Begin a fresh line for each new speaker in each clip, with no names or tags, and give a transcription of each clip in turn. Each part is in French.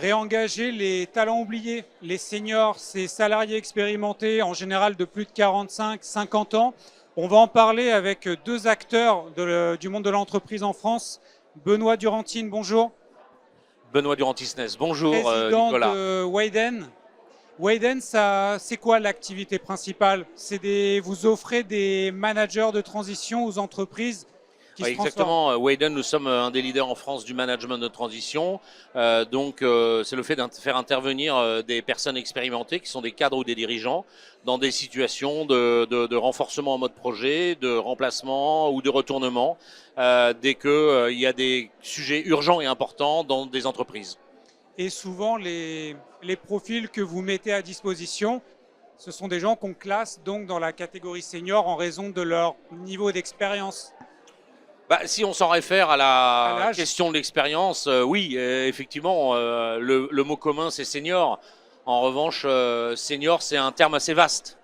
réengager les talents oubliés. Les seniors, ces salariés expérimentés, en général de plus de 45, 50 ans. On va en parler avec deux acteurs du monde de l'entreprise en France. Benoît Durantine, bonjour.
Benoît Durantisnes, bonjour
Président
Nicolas.
de Wayden. Wayden, c'est quoi l'activité principale? Vous offrez des managers de transition aux entreprises qui
Ouais,
se transforment.
exactement, Wayden, nous sommes un des leaders en France du management de transition. C'est le fait de faire intervenir des personnes expérimentées qui sont des cadres ou des dirigeants dans des situations de renforcement en mode projet, de remplacement ou de retournement dès qu'il y a des sujets urgents et importants dans des entreprises.
Et souvent, les profils que vous mettez à disposition, ce sont des gens qu'on classe donc dans la catégorie senior en raison de leur niveau d'expérience.
Si on s'en réfère à
À
la
l'âge.
question de l'expérience, oui, effectivement, le mot commun c'est senior. En revanche, senior c'est un terme assez vaste.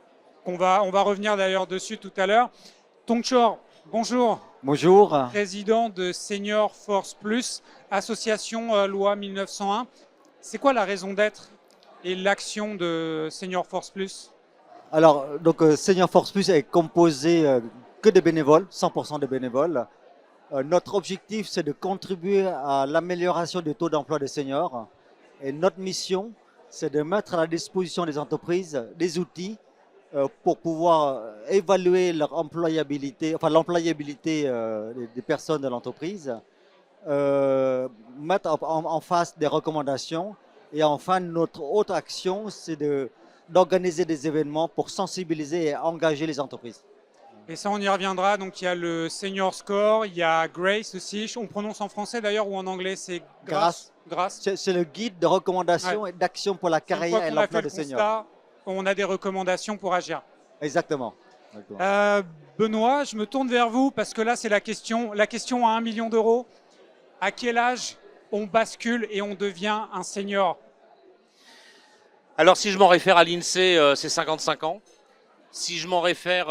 On va revenir d'ailleurs dessus tout à l'heure. Tongchor, bonjour.
Bonjour.
Président de Senior Force Plus, association loi 1901. C'est quoi la raison d'être et l'action de Senior Force Plus?
Alors, Senior Force Plus est composé que de bénévoles, 100% de bénévoles. Notre objectif, c'est de contribuer à l'amélioration du taux d'emploi des seniors. Et notre mission, c'est de mettre à la disposition des entreprises des outils pour pouvoir évaluer leur employabilité, enfin l'employabilité des personnes de l'entreprise, mettre en face des recommandations. Et enfin, notre autre action, c'est d'organiser des événements pour sensibiliser et engager les entreprises.
Et ça, on y reviendra. Donc, il y a le Senior Score, il y a Grace aussi. On prononce en français d'ailleurs ou en anglais? C'est Grace. Grace.
C'est le guide de recommandations
Ouais.
et d'action pour la
Une fois
carrière et
qu'on a fait
l'emploi
le
des seniors.
constat, on a des recommandations pour agir.
Exactement.
Benoît, je me tourne vers vous parce que là, c'est la question à 1 million d'euros. À quel âge on bascule et on devient un senior?
Alors si je m'en réfère à l'INSEE, c'est 55 ans. Si je m'en réfère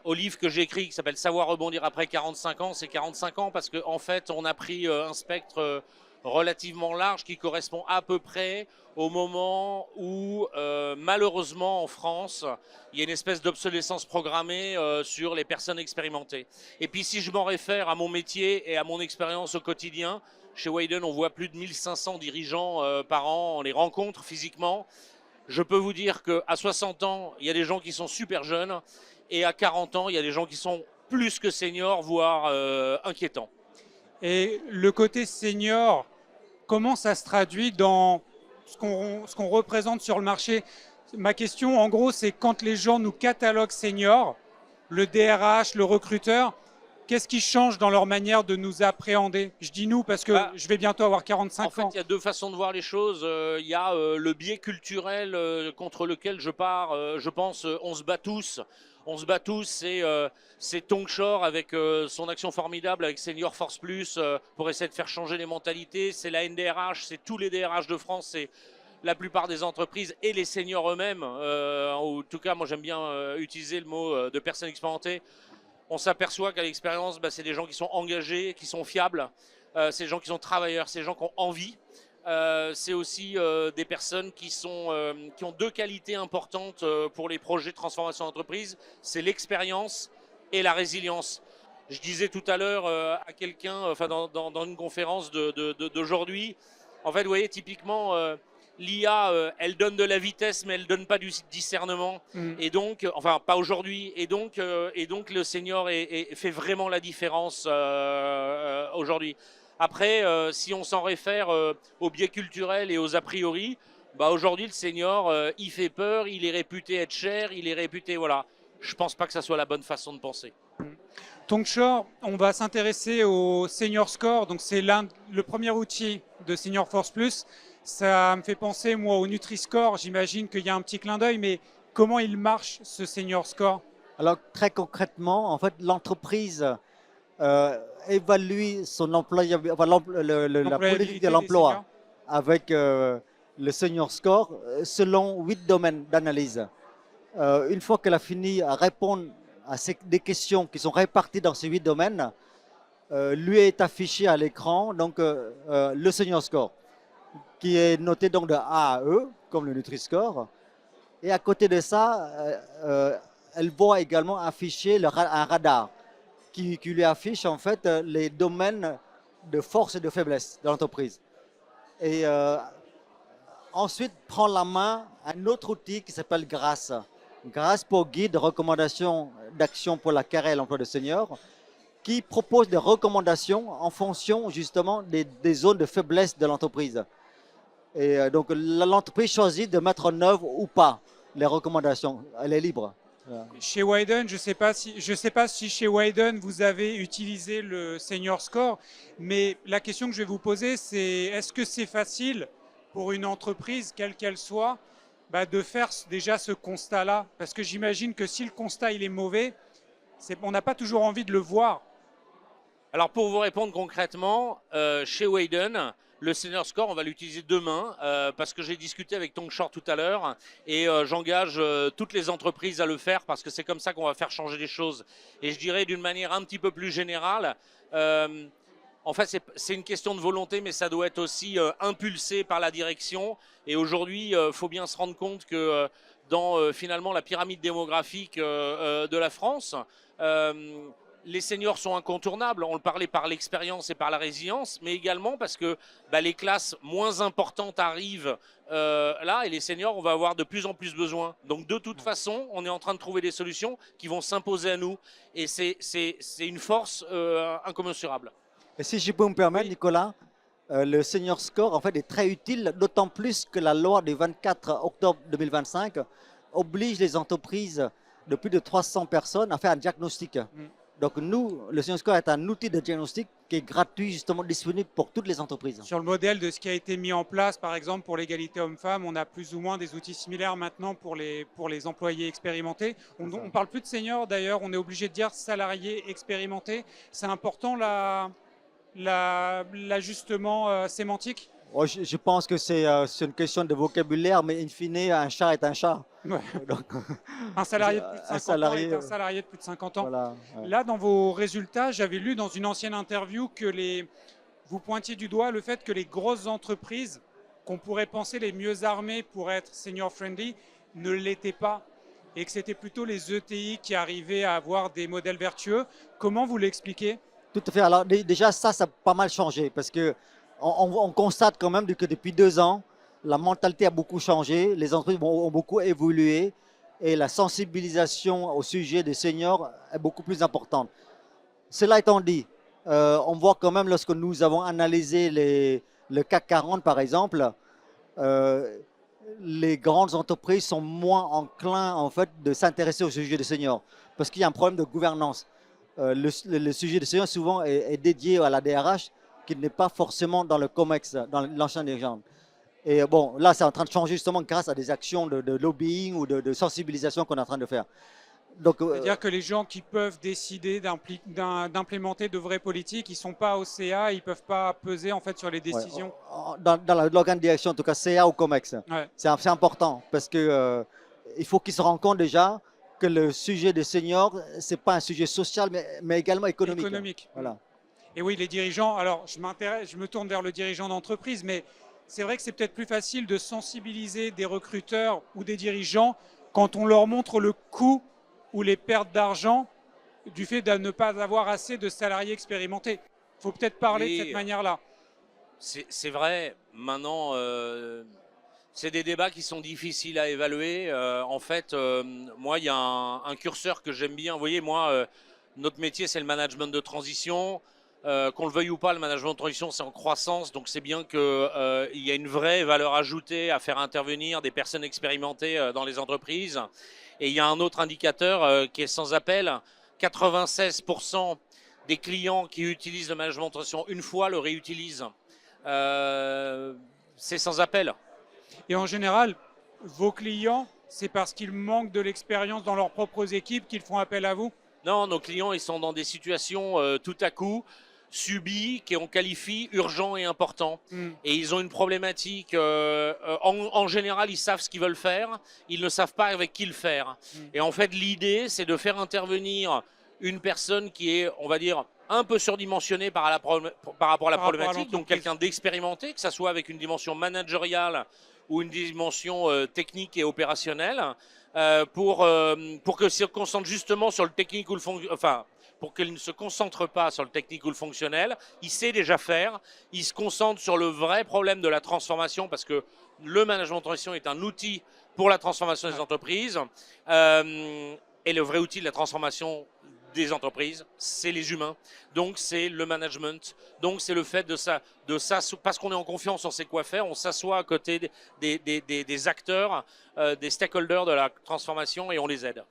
au livre que j'ai écrit qui s'appelle Savoir rebondir après 45 ans, c'est 45 ans parce qu'en fait, on a pris un spectre relativement large qui correspond à peu près au moment où, malheureusement, en France, il y a une espèce d'obsolescence programmée sur les personnes expérimentées. Et puis, si je m'en réfère à mon métier et à mon expérience au quotidien, chez Wayden, on voit plus de 1500 dirigeants par an, on les rencontre physiquement. Je peux vous dire qu'à 60 ans, il y a des gens qui sont super jeunes et à 40 ans, il y a des gens qui sont plus que seniors, voire inquiétants.
Et le côté senior, comment ça se traduit dans ce qu'on représente sur le marché? Ma question, en gros, c'est quand les gens nous cataloguent senior, le DRH, le recruteur, qu'est-ce qui change dans leur manière de nous appréhender? Je dis nous parce que je vais bientôt avoir 45 ans.
En fait, il y a deux façons de voir les choses. Il y a le biais culturel contre lequel je pars. Je pense, on se bat tous. On se bat tous, c'est Tongchor avec son action formidable avec Senior Force Plus pour essayer de faire changer les mentalités. C'est la NDRH, c'est tous les DRH de France, c'est la plupart des entreprises et les seniors eux-mêmes. En tout cas, moi j'aime bien utiliser le mot de personnes expérimentées. On s'aperçoit qu'à l'expérience, c'est des gens qui sont engagés, qui sont fiables, c'est des gens qui sont travailleurs, c'est des gens qui ont envie. C'est aussi des personnes qui ont deux qualités importantes pour les projets de transformation d'entreprise, c'est l'expérience et la résilience. Je disais tout à l'heure à quelqu'un, enfin dans une conférence d'aujourd'hui, en fait, vous voyez, typiquement, l'IA, elle donne de la vitesse, mais elle donne pas du discernement. Et donc, enfin, pas aujourd'hui. Et donc, le senior fait vraiment la différence aujourd'hui. Après, si on s'en réfère aux biais culturels et aux a priori, aujourd'hui, le senior, il fait peur, il est réputé être cher, il est réputé, voilà. Je pense pas que ça soit la bonne façon de penser.
Tongchor, on va s'intéresser au Senior Score. Donc, c'est le premier outil de Senior Force Plus. Ça me fait penser, moi, au Nutri-Score. J'imagine qu'il y a un petit clin d'œil, mais comment il marche, ce Senior Score?
Alors, très concrètement, en fait, l'entreprise évalue son employabilité, enfin, la politique de l'emploi avec le Senior Score selon 8 domaines d'analyse. Une fois qu'elle a fini à répondre à des questions qui sont réparties dans ces 8 domaines, lui est affiché à l'écran donc le Senior Score. qui est noté donc de A à E, comme le Nutri-Score. Et à côté de ça, elle voit également afficher un radar qui lui affiche en fait les domaines de force et de faiblesse de l'entreprise. Et ensuite prend la main un autre outil qui s'appelle GRACE. GRACE pour guide, recommandations d'action pour la carrière et l'emploi des seniors, qui propose des recommandations en fonction justement des zones de faiblesse de l'entreprise. Et donc l'entreprise choisit de mettre en œuvre ou pas les recommandations. Elle est libre. Voilà.
Chez Widen, je ne sais pas si chez Widen vous avez utilisé le senior score, mais la question que je vais vous poser, c'est est-ce que c'est facile pour une entreprise, quelle qu'elle soit, de faire déjà ce constat-là? Parce que j'imagine que si le constat il est mauvais, on n'a pas toujours envie de le voir.
Alors pour vous répondre concrètement, chez Widen, le senior score, on va l'utiliser demain parce que j'ai discuté avec Tong Short tout à l'heure et j'engage toutes les entreprises à le faire parce que c'est comme ça qu'on va faire changer les choses. Et je dirais d'une manière un petit peu plus générale, en fait c'est une question de volonté mais ça doit être aussi impulsé par la direction. Et aujourd'hui, il faut bien se rendre compte que dans finalement la pyramide démographique de la France, les seniors sont incontournables, on le parlait par l'expérience et par la résilience, mais également parce que les classes moins importantes arrivent là et les seniors, on va avoir de plus en plus besoin. Donc de toute façon, on est en train de trouver des solutions qui vont s'imposer à nous et c'est une force incommensurable.
Et si je peux me permettre,
Oui.
Nicolas, le senior score en fait est très utile, d'autant plus que la loi du 24 octobre 2025 oblige les entreprises de plus de 300 personnes à faire un diagnostic. Donc nous, le senior score est un outil de diagnostic qui est gratuit, justement disponible pour toutes les entreprises.
Sur le modèle de ce qui a été mis en place, par exemple pour l'égalité homme-femme, on a plus ou moins des outils similaires maintenant pour les employés expérimentés. On ne parle plus de seniors d'ailleurs, on est obligé de dire salariés expérimentés. C'est important l'ajustement sémantique.
Oh, je pense que c'est une question de vocabulaire, mais in fine, un chat est un chat.
Ouais.
Donc,
Un salarié de plus de 50 ans est un salarié de plus de 50 ans.
Voilà, ouais.
Là, dans vos résultats, j'avais lu dans une ancienne interview que vous pointiez du doigt le fait que les grosses entreprises, qu'on pourrait penser les mieux armées pour être senior friendly, ne l'étaient pas. Et que c'était plutôt les ETI qui arrivaient à avoir des modèles vertueux. Comment vous l'expliquez?
Tout à fait. Alors déjà, ça a pas mal changé parce que on constate quand même que depuis 2 ans, la mentalité a beaucoup changé, les entreprises ont beaucoup évolué et la sensibilisation au sujet des seniors est beaucoup plus importante. Cela étant dit, on voit quand même lorsque nous avons analysé le CAC 40 par exemple, les grandes entreprises sont moins enclins en fait de s'intéresser au sujet des seniors parce qu'il y a un problème de gouvernance. Le sujet des seniors souvent est dédié à la DRH qui n'est pas forcément dans le COMEX, dans l'ancien dirigeant. Et bon, là, c'est en train de changer justement grâce à des actions de lobbying ou de sensibilisation qu'on est en train de faire.
C'est-à-dire que les gens qui peuvent décider d'implémenter de vraies politiques, ils ne sont pas au CA, ils ne peuvent pas peser en fait sur les décisions.
Ouais, dans l'organe de direction, en tout cas CA ou COMEX,
ouais.
C'est important parce que il faut qu'ils se rendent compte déjà que le sujet des seniors, ce n'est pas un sujet social, mais également économique. Voilà.
Et oui, les dirigeants, alors je me tourne vers le dirigeant d'entreprise, mais c'est vrai que c'est peut-être plus facile de sensibiliser des recruteurs ou des dirigeants quand on leur montre le coût ou les pertes d'argent du fait de ne pas avoir assez de salariés expérimentés. Il faut peut-être parler de cette manière-là.
C'est vrai, maintenant, c'est des débats qui sont difficiles à évaluer. En fait, moi, il y a un curseur que j'aime bien. Vous voyez, moi, notre métier, c'est le management de transition. Qu'on le veuille ou pas, le management de transition, c'est en croissance. Donc, c'est bien qu'il y a une vraie valeur ajoutée à faire intervenir des personnes expérimentées dans les entreprises. Et il y a un autre indicateur qui est sans appel. 96% des clients qui utilisent le management de transition une fois le réutilisent. C'est sans appel.
Et en général, vos clients, c'est parce qu'ils manquent de l'expérience dans leurs propres équipes qu'ils font appel à vous?
Non, nos clients, ils sont dans des situations tout à coup subies, qu'on qualifie urgent et important. Et ils ont une problématique. En général, ils savent ce qu'ils veulent faire. Ils ne savent pas avec qui le faire. Et en fait, l'idée, c'est de faire intervenir une personne qui est, on va dire, un peu surdimensionné par rapport à la
Par rapport à
problématique, donc
l'entreprise.
quelqu'un d'expérimenté, que ça soit avec une dimension managériale ou une dimension technique et opérationnelle, pour que se concentre justement sur le technique ou pour qu'il ne se concentre pas sur le technique ou le fonctionnel. Il sait déjà faire, il se concentre sur le vrai problème de la transformation, parce que le management de transition est un outil pour la transformation des entreprises, et le vrai outil de la transformation des entreprises, c'est les humains, donc c'est le management, donc c'est le fait parce qu'on est en confiance, on sait quoi faire, on s'assoit à côté des acteurs, des stakeholders de la transformation et on les aide.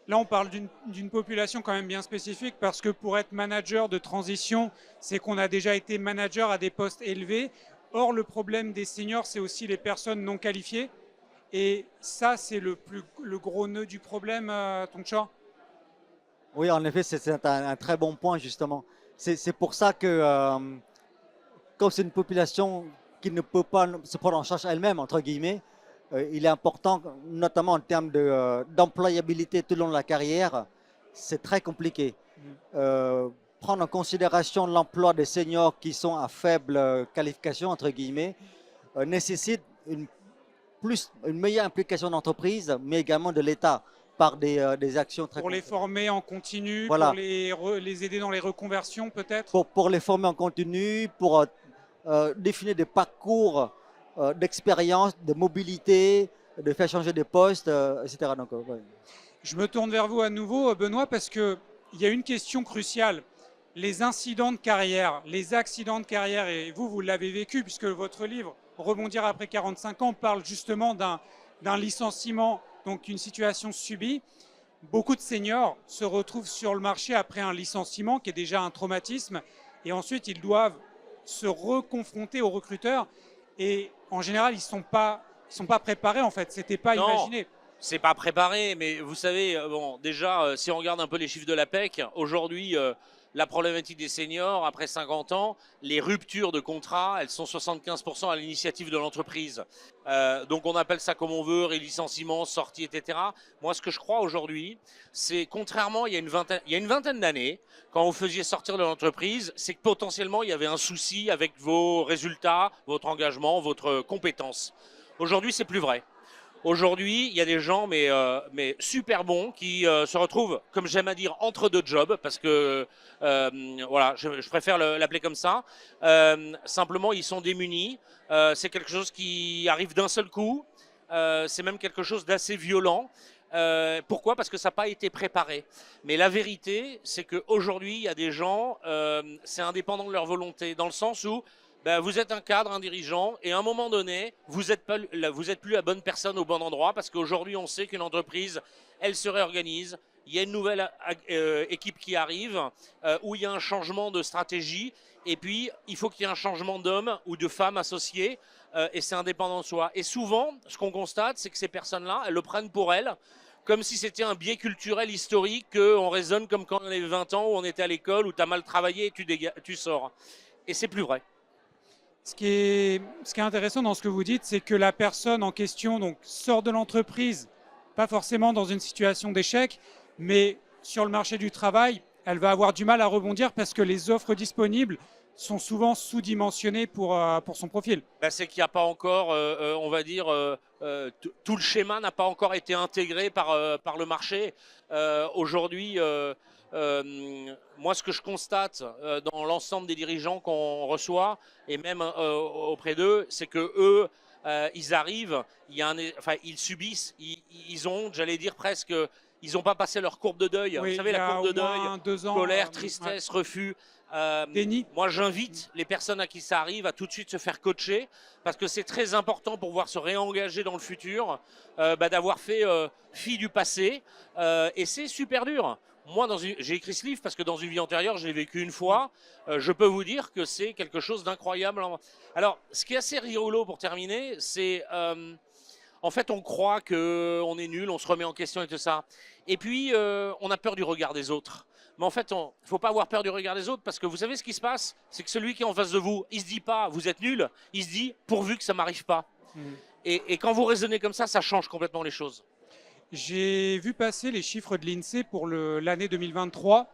Là, on parle d'une population quand même bien spécifique parce que pour être manager de transition, c'est qu'on a déjà été manager à des postes élevés. Or, le problème des seniors, c'est aussi les personnes non qualifiées. Et ça, c'est le gros nœud du problème, Tongchor.
Oui, en effet, c'est un très bon point, justement. C'est pour ça que, comme c'est une population qui ne peut pas se prendre en charge elle-même, entre guillemets, il est important, notamment en termes d'employabilité tout au long de la carrière, c'est très compliqué. Prendre en considération l'emploi des seniors qui sont à faible qualification, entre guillemets, nécessite une meilleure implication d'entreprise, mais également de l'État par des actions très
Pour les former en continu,
Voilà.
pour les aider dans les reconversions peut-être.
Pour les former en continu, pour définir des parcours d'expérience, de mobilité, de faire changer de poste, etc. Donc, ouais.
Je me tourne vers vous à nouveau, Benoît, parce qu'il y a une question cruciale. Les incidents de carrière, les accidents de carrière, et vous l'avez vécu, puisque votre livre, Rebondir après 45 ans, parle justement d'un licenciement, donc une situation subie. Beaucoup de seniors se retrouvent sur le marché après un licenciement qui est déjà un traumatisme, et ensuite ils doivent se reconfronter aux recruteurs, et en général, ils ne sont pas préparés en fait, c'était pas imaginé.
C'est pas préparé, mais vous savez, bon, déjà, si on regarde un peu les chiffres de l'APEC, aujourd'hui, la problématique des seniors, après 50 ans, les ruptures de contrat, elles sont 75% à l'initiative de l'entreprise. Donc on appelle ça comme on veut, licenciement, sortie, etc. Moi, ce que je crois aujourd'hui, c'est contrairement il y a une vingtaine d'années, quand vous faisiez sortir de l'entreprise, c'est que potentiellement il y avait un souci avec vos résultats, votre engagement, votre compétence. Aujourd'hui, c'est plus vrai. Aujourd'hui, il y a des gens mais super bons qui se retrouvent, comme j'aime à dire, entre deux jobs, parce que voilà, je préfère l'appeler comme ça. Simplement, ils sont démunis. C'est quelque chose qui arrive d'un seul coup. C'est même quelque chose d'assez violent. Pourquoi? Parce que ça n'a pas été préparé. Mais la vérité, c'est qu'aujourd'hui, il y a des gens, c'est indépendant de leur volonté, dans le sens où vous êtes un cadre, un dirigeant, et à un moment donné, vous n'êtes plus la bonne personne au bon endroit, parce qu'aujourd'hui, on sait qu'une entreprise, elle se réorganise, il y a une nouvelle équipe qui arrive, où il y a un changement de stratégie, et puis il faut qu'il y ait un changement d'hommes ou de femmes associés, et c'est indépendant de soi. Et souvent, ce qu'on constate, c'est que ces personnes-là, elles le prennent pour elles, comme si c'était un biais culturel historique, qu'on raisonne comme quand on avait 20 ans, où on était à l'école, où tu as mal travaillé et tu sors. Et c'est plus vrai.
Ce qui est intéressant dans ce que vous dites, c'est que la personne en question donc, sort de l'entreprise, pas forcément dans une situation d'échec, mais sur le marché du travail, elle va avoir du mal à rebondir parce que les offres disponibles sont souvent sous-dimensionnées pour son profil.
C'est qu'il n'y a pas encore, on va dire, tout le schéma n'a pas encore été intégré par le marché. Aujourd'hui, moi, ce que je constate dans l'ensemble des dirigeants qu'on reçoit, et même auprès d'eux, c'est que eux, ils arrivent, ils subissent, ils ont, j'allais dire presque, ils n'ont pas passé leur courbe de deuil.
Oui,
vous savez, la courbe de deuil,
2 ans,
colère, tristesse, refus.
Déni.
Moi, j'invite les personnes à qui ça arrive à tout de suite se faire coacher, parce que c'est très important pour pouvoir se réengager dans le futur, d'avoir fait fi du passé, et c'est super dur. Moi, j'ai écrit ce livre parce que dans une vie antérieure, je l'ai vécu une fois. Je peux vous dire que c'est quelque chose d'incroyable. Alors, ce qui est assez rigolo pour terminer, c'est en fait, on croit qu'on est nul, on se remet en question et tout ça. Et puis, on a peur du regard des autres. Mais en fait, il ne faut pas avoir peur du regard des autres, parce que vous savez ce qui se passe? C'est que celui qui est en face de vous, il ne se dit pas vous êtes nul, il se dit pourvu que ça ne m'arrive pas. Et quand vous raisonnez comme ça change complètement les choses.
J'ai vu passer les chiffres de l'INSEE pour l'année 2023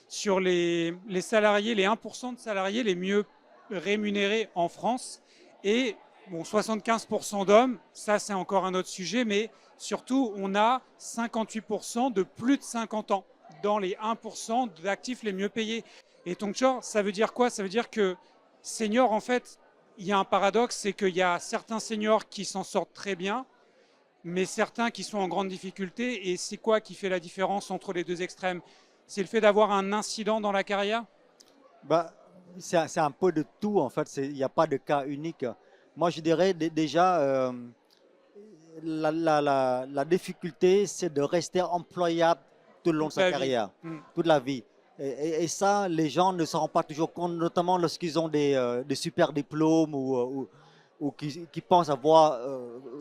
sur les salariés, les 1% de salariés les mieux rémunérés en France. Et bon, 75% d'hommes, ça c'est encore un autre sujet, mais surtout on a 58% de plus de 50 ans dans les 1% d'actifs les mieux payés. Et Tongchor, ça veut dire quoi? Ça veut dire que senior, en fait, il y a un paradoxe, c'est qu'il y a certains seniors qui s'en sortent très bien, mais certains qui sont en grande difficulté. Et c'est quoi qui fait la différence entre les deux extrêmes? C'est le fait d'avoir un incident dans la carrière?
Bah, c'est un peu de tout en fait, il n'y a pas de cas unique. Moi je dirais déjà, la difficulté c'est de rester employable tout le long de
Toute
sa
la vie.
carrière,
Hmm.
toute la vie. Et ça, les gens ne s'en rendent pas toujours compte, notamment lorsqu'ils ont des super diplômes ou qui pensent avoir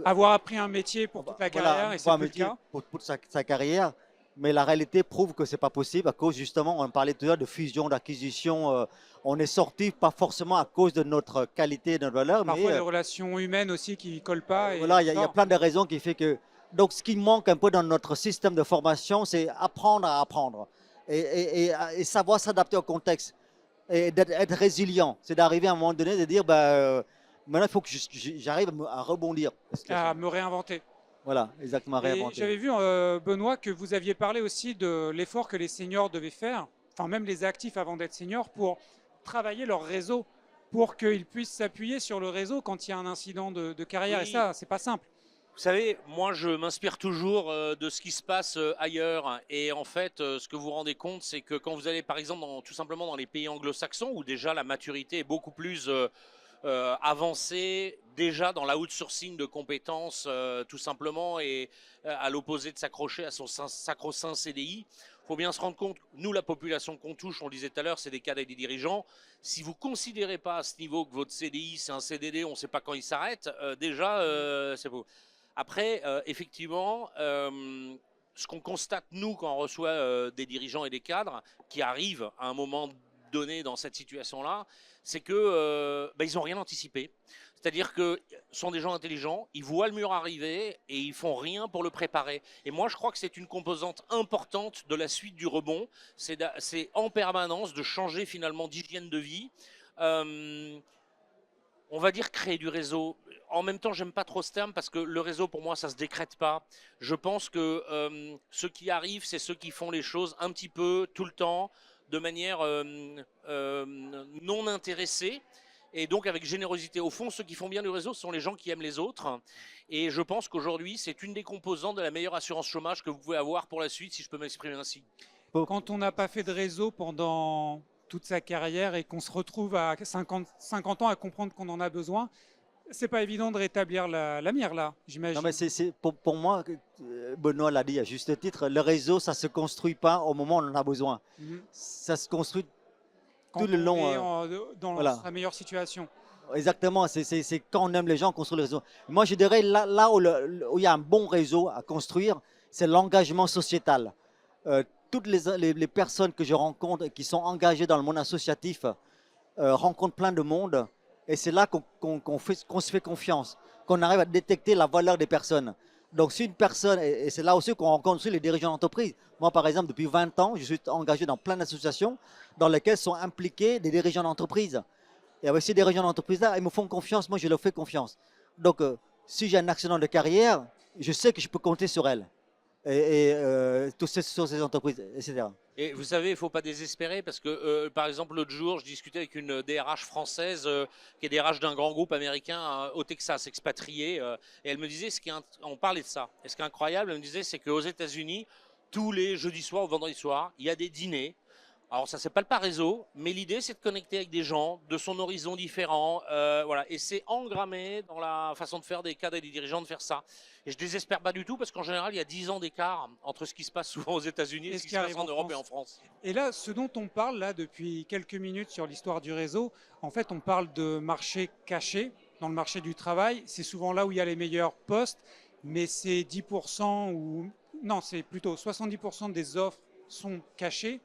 Avoir appris un métier pour toute la
voilà,
carrière, et c'est
pour un
plus le
métier
cas.
pour sa carrière. Mais la réalité prouve que c'est pas possible à cause justement, on parlait tout à l'heure de fusion, d'acquisition. On est sorti pas forcément à cause de notre qualité et de notre valeur, mais
Parfois des relations humaines aussi qui ne collent pas et
voilà,
on
il y a
sort.
plein de raisons qui fait que. Donc, ce qui manque un peu dans notre système de formation, c'est apprendre à apprendre et savoir s'adapter au contexte et être résilient. C'est d'arriver à un moment donné de dire, maintenant, il faut que j'arrive à rebondir.
À me réinventer.
Voilà, exactement,
Et
réinventer.
j'avais vu, Benoît, que vous aviez parlé aussi de l'effort que les seniors devaient faire, enfin même les actifs avant d'être seniors, pour travailler leur réseau, pour qu'ils puissent s'appuyer sur le réseau quand il y a un incident de carrière. Et
Oui,
ça, c'est pas simple.
vous savez, moi je m'inspire toujours de ce qui se passe ailleurs. Et en fait, ce que vous vous rendez compte, c'est que quand vous allez par exemple tout simplement dans les pays anglo-saxons, où déjà la maturité est beaucoup plus avancée, déjà dans la outsourcing de compétences, tout simplement, et à l'opposé de s'accrocher à son sacro-saint CDI, il faut bien se rendre compte, nous la population qu'on touche, on le disait tout à l'heure, c'est des cadres et des dirigeants. Si vous ne considérez pas à ce niveau que votre CDI c'est un CDD, on ne sait pas quand il s'arrête, déjà c'est beau. Après, effectivement, ce qu'on constate, nous, quand on reçoit des dirigeants et des cadres qui arrivent à un moment donné dans cette situation-là, c'est que ils n'ont rien anticipé. C'est-à-dire que sont des gens intelligents, ils voient le mur arriver et ils font rien pour le préparer. Et moi, je crois que c'est une composante importante de la suite du rebond. C'est en permanence de changer finalement d'hygiène de vie. On va dire créer du réseau. En même temps, j'aime pas trop ce terme parce que le réseau, pour moi, ça se décrète pas. Je pense que ceux qui arrivent, c'est ceux qui font les choses un petit peu tout le temps, de manière non intéressée et donc avec générosité. Au fond, ceux qui font bien le réseau, ce sont les gens qui aiment les autres. Et je pense qu'aujourd'hui, c'est une des composantes de la meilleure assurance chômage que vous pouvez avoir pour la suite, si je peux m'exprimer ainsi.
Quand on n'a pas fait de réseau pendant toute sa carrière et qu'on se retrouve à 50 ans à comprendre qu'on en a besoin, c'est pas évident de rétablir la mire là,
Non,
j'imagine.
mais pour moi, Benoît l'a dit à juste titre, le réseau, ça ne se construit pas au moment où on en a besoin.
Mhm.
Ça se construit
Quand
tout le
on
long.
est dans
Voilà,
sa meilleure situation.
exactement. C'est quand on aime les gens, construire le réseau. Moi, je dirais là où il y a un bon réseau à construire, c'est l'engagement sociétal. Toutes les personnes que je rencontre et qui sont engagées dans le monde associatif rencontrent plein de monde. Et c'est là qu'on se fait confiance, qu'on arrive à détecter la valeur des personnes. Donc, si une personne, et c'est là aussi qu'on rencontre aussi les dirigeants d'entreprise. Moi, par exemple, depuis 20 ans, je suis engagé dans plein d'associations dans lesquelles sont impliqués des dirigeants d'entreprise. Et avec ces dirigeants d'entreprise-là, ils me font confiance, moi je leur fais confiance. Donc, si j'ai un accident de carrière, je sais que je peux compter sur elles sur ces entreprises, etc.
Et vous savez, il ne faut pas désespérer parce que, par exemple, l'autre jour, je discutais avec une DRH française qui est DRH d'un grand groupe américain au Texas, expatrié, et elle me disait, on parlait de ça. Et ce qui est incroyable, elle me disait, c'est qu'aux États-Unis, tous les jeudis soirs ou vendredis soirs, il y a des dîners. Alors ça s'appelle pas réseau, mais l'idée c'est de connecter avec des gens de son horizon différent, voilà. Et c'est engrammé dans la façon de faire des cadres et des dirigeants de faire ça. Et je désespère pas du tout parce qu'en général il y a 10 ans d'écart entre ce qui se passe souvent aux États-Unis et ce qui se passe en Europe et en France.
Et là, ce dont on parle là depuis quelques minutes sur l'histoire du réseau, en fait, on parle de marché caché dans le marché du travail. C'est souvent là où il y a les meilleurs postes, mais c'est 10% ou non, c'est plutôt 70% des offres sont cachées.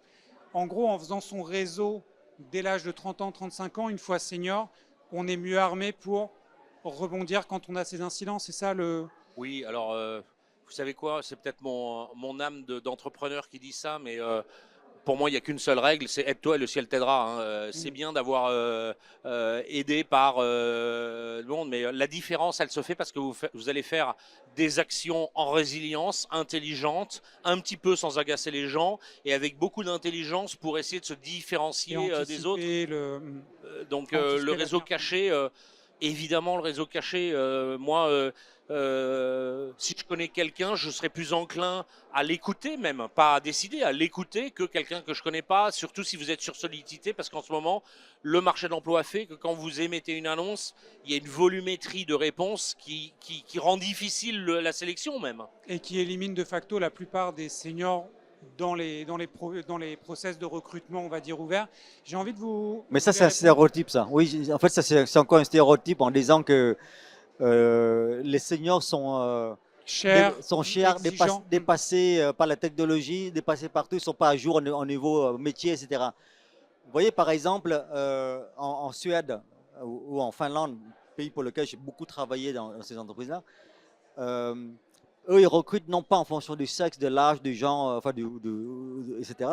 En gros, en faisant son réseau dès l'âge de 30 ans, 35 ans, une fois senior, on est mieux armé pour rebondir quand on a ces incidents. C'est ça le...
Oui, alors vous savez quoi, c'est peut-être mon âme d'entrepreneur qui dit ça, mais Pour moi, il n'y a qu'une seule règle, c'est aide-toi et le ciel t'aidera. Hein. C'est bien d'avoir aidé par le monde, mais la différence, elle se fait parce que vous allez faire des actions en résilience, intelligentes, un petit peu sans agacer les gens, et avec beaucoup d'intelligence pour essayer de se
Et
différencier des autres.
anticiper
Donc
anticiper
le réseau
l'avenir.
caché, évidemment le réseau caché, moi, si je connais quelqu'un, je serais plus enclin à l'écouter même, pas à décider, à l'écouter que quelqu'un que je connais pas, surtout si vous êtes sur sollicité, parce qu'en ce moment, le marché de l'emploi fait que quand vous émettez une annonce, il y a une volumétrie de réponses qui rend difficile la sélection même.
Et qui élimine de facto la plupart des seniors dans les process de recrutement, on va dire, ouverts. J'ai envie de vous...
Mais
vous
ça,
voulez
c'est un
répondre
stéréotype, ça. Oui, en fait, ça, c'est encore un stéréotype en disant que les seniors
Cher,
sont chers,
exigeant.
dépassés par la technologie, dépassés partout, ils ne sont pas à jour au niveau métier, etc. Vous voyez, par exemple, en Suède ou en Finlande, pays pour lequel j'ai beaucoup travaillé dans ces entreprises-là, euh, eux, ils recrutent non pas en fonction du sexe, de l'âge, du genre, enfin, etc.,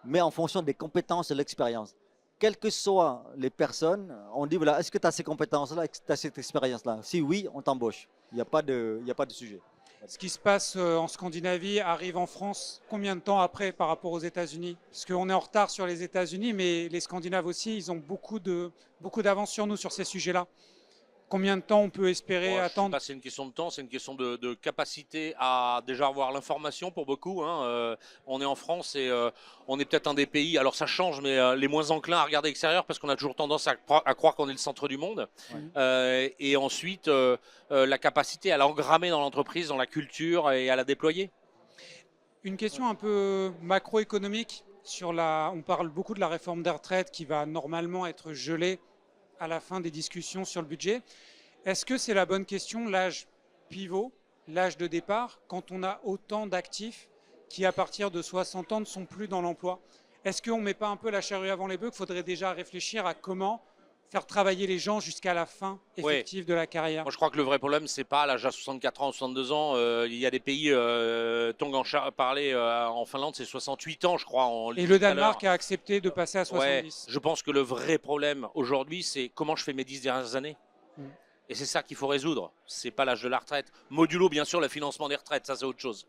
mais en fonction des compétences et de l'expérience. Quelles que soient les personnes, on dit, voilà, est-ce que tu as ces compétences-là, est-ce que tu as cette expérience-là? Si oui, on t'embauche. Il y a pas de sujet.
Ce qui se passe en Scandinavie arrive en France combien de temps après par rapport aux États-Unis? Parce qu'on est en retard sur les États-Unis, mais les Scandinaves aussi, ils ont beaucoup d'avance sur nous sur ces sujets-là. Combien de temps on peut espérer
Bon, je ne sais
attendre?
pas si c'est une question de temps, c'est une question de capacité à déjà avoir l'information pour beaucoup. Hein. On est en France et on est peut-être un des pays, alors ça change, mais les moins enclins à regarder l'extérieur parce qu'on a toujours tendance à croire qu'on est le centre du monde. Et ensuite, la capacité à l'engrammer dans l'entreprise, dans la culture et à la déployer.
Une question un peu macroéconomique on parle beaucoup de la réforme des retraites qui va normalement être gelée à la fin des discussions sur le budget. Est-ce que c'est la bonne question, l'âge pivot, l'âge de départ, quand on a autant d'actifs qui, à partir de 60 ans, ne sont plus dans l'emploi? Est-ce qu'on ne met pas un peu la charrue avant les bœufs, qu'il faudrait déjà réfléchir à comment faire travailler les gens jusqu'à la fin
Ouais.
effective de la carrière?
Moi, je crois que le vrai problème, c'est pas l'âge à 64 ans, 62 ans. Il y a des pays, Tongan parlait en Finlande, c'est 68 ans, je crois.
Et le Danemark a accepté de passer à
Ouais,
70.
je pense que le vrai problème aujourd'hui, c'est comment je fais mes 10 dernières années.
Mm.
Et c'est ça qu'il faut résoudre. C'est pas l'âge de la retraite. Modulo, bien sûr, le financement des retraites, ça c'est autre chose.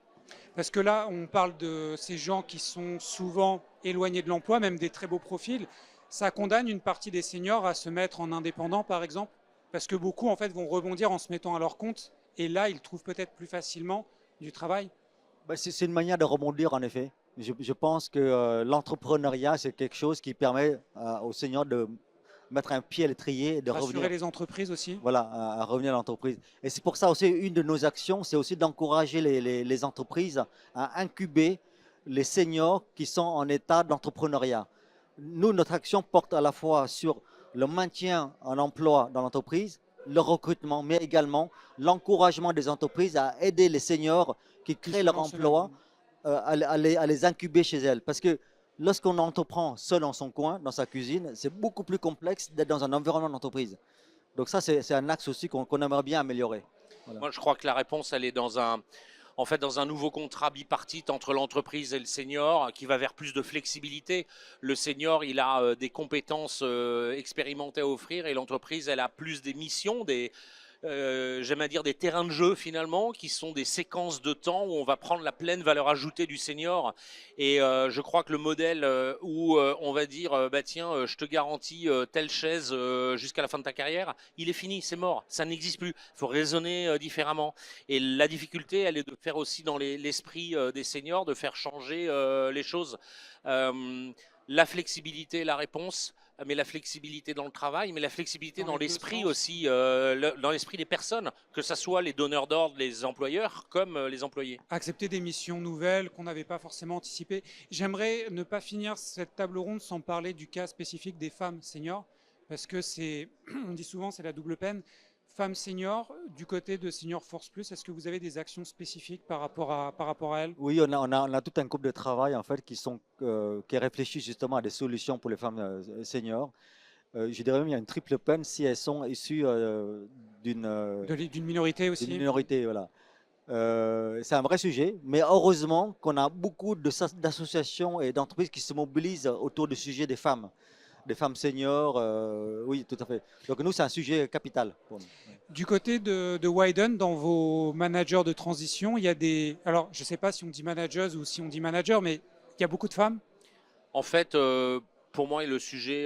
Parce que là, on parle de ces gens qui sont souvent éloignés de l'emploi, même des très beaux profils. Ça condamne une partie des seniors à se mettre en indépendant, par exemple, parce que beaucoup, en fait, vont rebondir en se mettant à leur compte. Et là, ils trouvent peut-être plus facilement du travail.
Ben, c'est une manière de rebondir, en effet. Je pense que l'entrepreneuriat, c'est quelque chose qui permet aux seniors de mettre un pied à l'étrier et de
Rassurer
revenir,
les entreprises aussi.
voilà, à revenir à l'entreprise. Et c'est pour ça aussi, une de nos actions, c'est aussi d'encourager les entreprises à incuber les seniors qui sont en état d'entrepreneuriat. Nous, notre action porte à la fois sur le maintien en emploi dans l'entreprise, le recrutement, mais également l'encouragement des entreprises à aider les seniors qui créent leur emploi à les incuber chez elles. Parce que lorsqu'on entreprend seul dans son coin, dans sa cuisine, c'est beaucoup plus complexe d'être dans un environnement d'entreprise. Donc ça, c'est un axe aussi qu'on aimerait bien améliorer. Voilà.
Moi, je crois que la réponse, elle est dans un nouveau contrat bipartite entre l'entreprise et le senior qui va vers plus de flexibilité. Le senior, il a des compétences expérimentées à offrir et l'entreprise, elle a plus des missions, j'aime à dire des terrains de jeu finalement, qui sont des séquences de temps où on va prendre la pleine valeur ajoutée du senior. Et je crois que le modèle où on va dire, bah tiens, je te garantis telle chaise jusqu'à la fin de ta carrière, il est fini, c'est mort, ça n'existe plus. Il faut raisonner différemment. Et la difficulté, elle est de faire aussi dans l'esprit des seniors, de faire changer les choses. La flexibilité est la réponse, mais la flexibilité dans le travail, mais la flexibilité dans l'esprit aussi, dans l'esprit des personnes, que ce soit les donneurs d'ordre, les employeurs, comme les employés.
Accepter des missions nouvelles qu'on n'avait pas forcément anticipées. J'aimerais ne pas finir cette table ronde sans parler du cas spécifique des femmes seniors, parce que on dit souvent, c'est la double peine. Femmes seniors, du côté de Senior Force Plus, est-ce que vous avez des actions spécifiques par rapport à elles?
Oui, on a tout un groupe de travail en fait qui réfléchit justement à des solutions pour les femmes seniors. Je dirais même qu'il y a une triple peine si elles sont issues d'une
D'une minorité aussi?
minorité. Voilà. C'est un vrai sujet, mais heureusement qu'on a beaucoup d'associations et d'entreprises qui se mobilisent autour du sujet des femmes seniors. Oui, tout à fait. Donc nous, c'est un sujet capital pour nous.
Du côté de Widen, dans vos managers de transition, il y a des... Alors, je ne sais pas si on dit managers ou si on dit manager, mais il y a beaucoup de femmes.
En fait, pour moi, le sujet,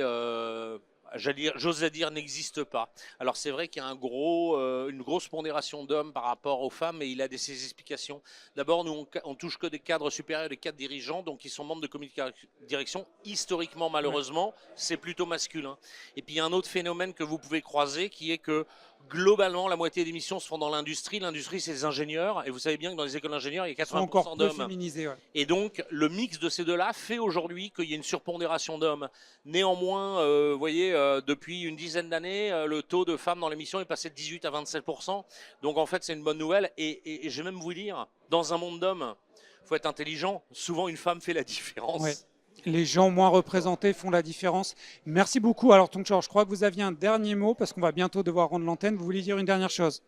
j'ose dire, n'existe pas. Alors c'est vrai qu'il y a une grosse pondération d'hommes par rapport aux femmes, mais il a ses explications. D'abord, nous, on touche que des cadres supérieurs, des cadres dirigeants, donc ils sont membres de comité de direction. Historiquement, malheureusement, c'est plutôt masculin. Et puis il y a un autre phénomène que vous pouvez croiser, qui est que globalement, la moitié des missions se font dans l'industrie. L'industrie, c'est les ingénieurs, et vous savez bien que dans les écoles d'ingénieurs, il y a
Ils sont encore
80%
peu
d'hommes.
féminisés. Ouais.
Et donc, le mix de ces deux-là fait aujourd'hui qu'il y a une surpondération d'hommes. Néanmoins, vous voyez, depuis une dizaine d'années, le taux de femmes dans l'émission est passé de 18 à 27%. Donc, en fait, c'est une bonne nouvelle. Et je vais même vous dire, dans un monde d'hommes, il faut être intelligent. Souvent, une femme fait la différence.
Ouais. Les gens moins représentés font la différence. Merci beaucoup. Alors, Tongchor, je crois que vous aviez un dernier mot parce qu'on va bientôt devoir rendre l'antenne. Vous voulez dire une dernière chose?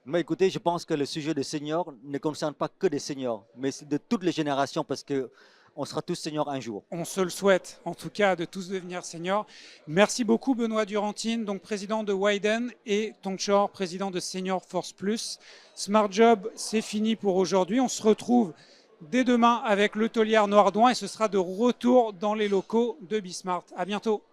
Mais écoutez, je pense que le sujet des seniors ne concerne pas que des seniors, mais c'est de toutes les générations parce qu'on sera tous seniors un jour.
On se le souhaite, en tout cas, de tous devenir seniors. Merci beaucoup, Benoît Durantine, donc président de Widen, et Tongchor, président de Senior Force Plus. Smart Job, c'est fini pour aujourd'hui. On se retrouve dès demain avec le Toliard Noardouin et ce sera de retour dans les locaux de Bismart. À bientôt.